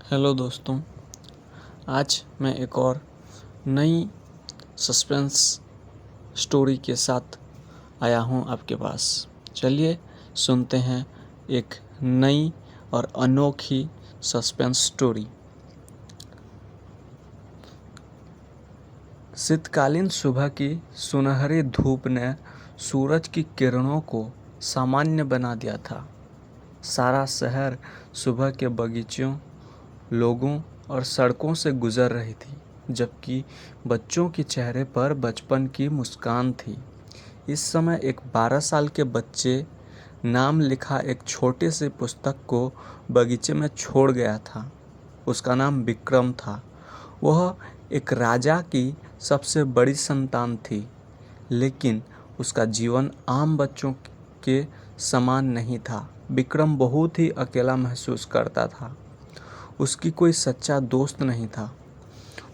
Hello दोस्तों, आज मैं एक और नई सस्पेंस स्टोरी के साथ आया हूँ आपके पास। चलिए सुनते हैं एक नई और अनोखी सस्पेंस स्टोरी। शीतकालीन सुबह की सुनहरी धूप ने सूरज की किरणों को सामान्य बना दिया था। सारा शहर सुबह के बगीचों, लोगों और सड़कों से गुजर रही थी, जबकि बच्चों के चेहरे पर बचपन की मुस्कान थी। इस समय एक 12 साल के बच्चे नाम लिखा एक छोटे से पुस्तक को बगीचे में छोड़ गया था। उसका नाम विक्रम था। वह एक राजा की सबसे बड़ी संतान थी, लेकिन उसका जीवन आम बच्चों के समान नहीं था। विक्रम बहुत ही अकेला महसूस करता था। उसकी कोई सच्चा दोस्त नहीं था।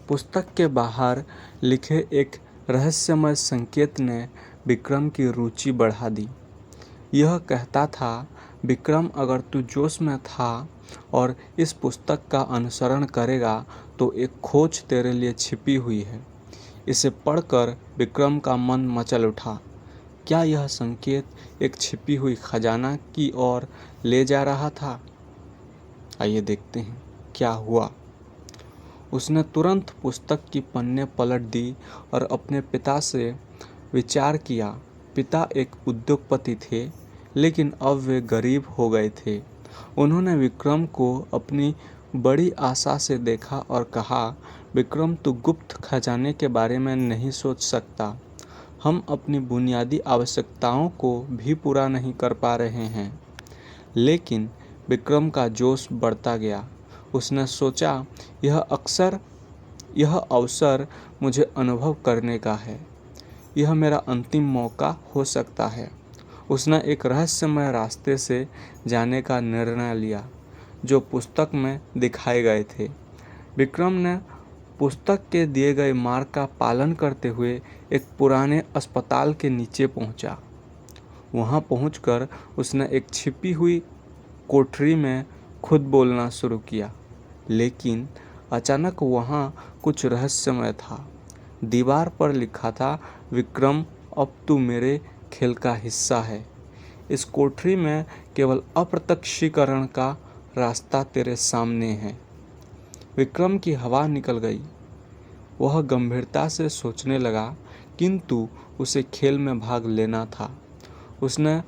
पुस्तक के बाहर लिखे एक रहस्यमय संकेत ने विक्रम की रुचि बढ़ा दी। यह कहता था, विक्रम, अगर तू जोश में था और इस पुस्तक का अनुसरण करेगा तो एक खोज तेरे लिए छिपी हुई है। इसे पढ़कर विक्रम का मन मचल उठा। क्या यह संकेत एक छिपी हुई खजाना की ओर ले जा रहा था? आइए देखते हैं क्या हुआ। उसने तुरंत पुस्तक की पन्ने पलट दी और अपने पिता से विचार किया। पिता एक उद्योगपति थे, लेकिन अब वे गरीब हो गए थे। उन्होंने विक्रम को अपनी बड़ी आशा से देखा और कहा, विक्रम, तू गुप्त खजाने के बारे में नहीं सोच सकता। हम अपनी बुनियादी आवश्यकताओं को भी पूरा नहीं कर पा रहे हैं। लेकिन विक्रम का जोश बढ़ता गया। उसने सोचा, यह अवसर मुझे अनुभव करने का है। यह मेरा अंतिम मौका हो सकता है। उसने एक रहस्यमय रास्ते से जाने का निर्णय लिया, जो पुस्तक में दिखाए गए थे। विक्रम ने पुस्तक के दिए गए मार्ग का पालन करते हुए एक पुराने अस्पताल के नीचे पहुंचा। वहां पहुंचकर उसने एक छिपी हुई कोठरी में खुद बोलना शुरू किया, लेकिन अचानक वहां कुछ रहस्यमय था। दीवार पर लिखा था, विक्रम, अब तू मेरे खेल का हिस्सा है। इस कोठरी में केवल अप्रत्यक्षीकरण का रास्ता तेरे सामने है। विक्रम की हवा निकल गई। वह गंभीरता से सोचने लगा, किंतु उसे खेल में भाग लेना था। उसने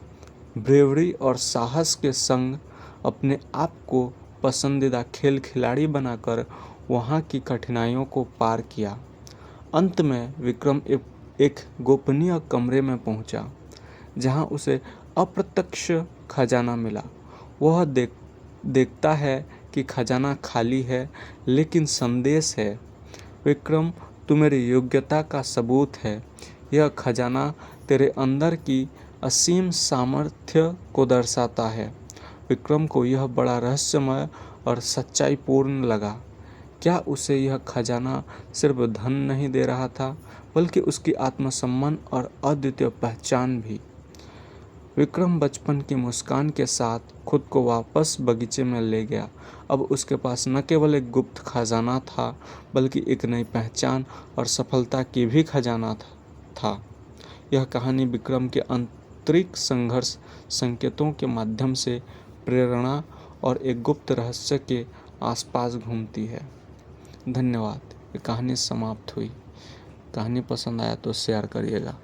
ब्रेवरी और साहस के संग अपने आप को पसंदीदा खेल खिलाड़ी बनाकर वहाँ की कठिनाइयों को पार किया। अंत में विक्रम एक गोपनीय कमरे में पहुँचा, जहाँ उसे अप्रत्यक्ष खजाना मिला। वह देखता है कि खजाना खाली है, लेकिन संदेश है, विक्रम, तू मेरी योग्यता का सबूत है। यह खजाना तेरे अंदर की असीम सामर्थ्य को दर्शाता है। विक्रम को यह बड़ा रहस्यमय और सच्चाईपूर्ण लगा। क्या उसे यह खजाना सिर्फ धन नहीं दे रहा था, बल्कि उसकी आत्मसम्मान और अद्वितीय पहचान भी। विक्रम बचपन की मुस्कान के साथ खुद को वापस बगीचे में ले गया। अब उसके पास न केवल एक गुप्त खजाना था, बल्कि एक नई पहचान और सफलता की भी खजाना था। यह कहानी विक्रम के आंतरिक संघर्ष, संकेतों के माध्यम से प्रेरणा और एक गुप्त रहस्य के आसपास घूमती है। धन्यवाद। ये कहानी समाप्त हुई। कहानी पसंद आया तो शेयर करिएगा।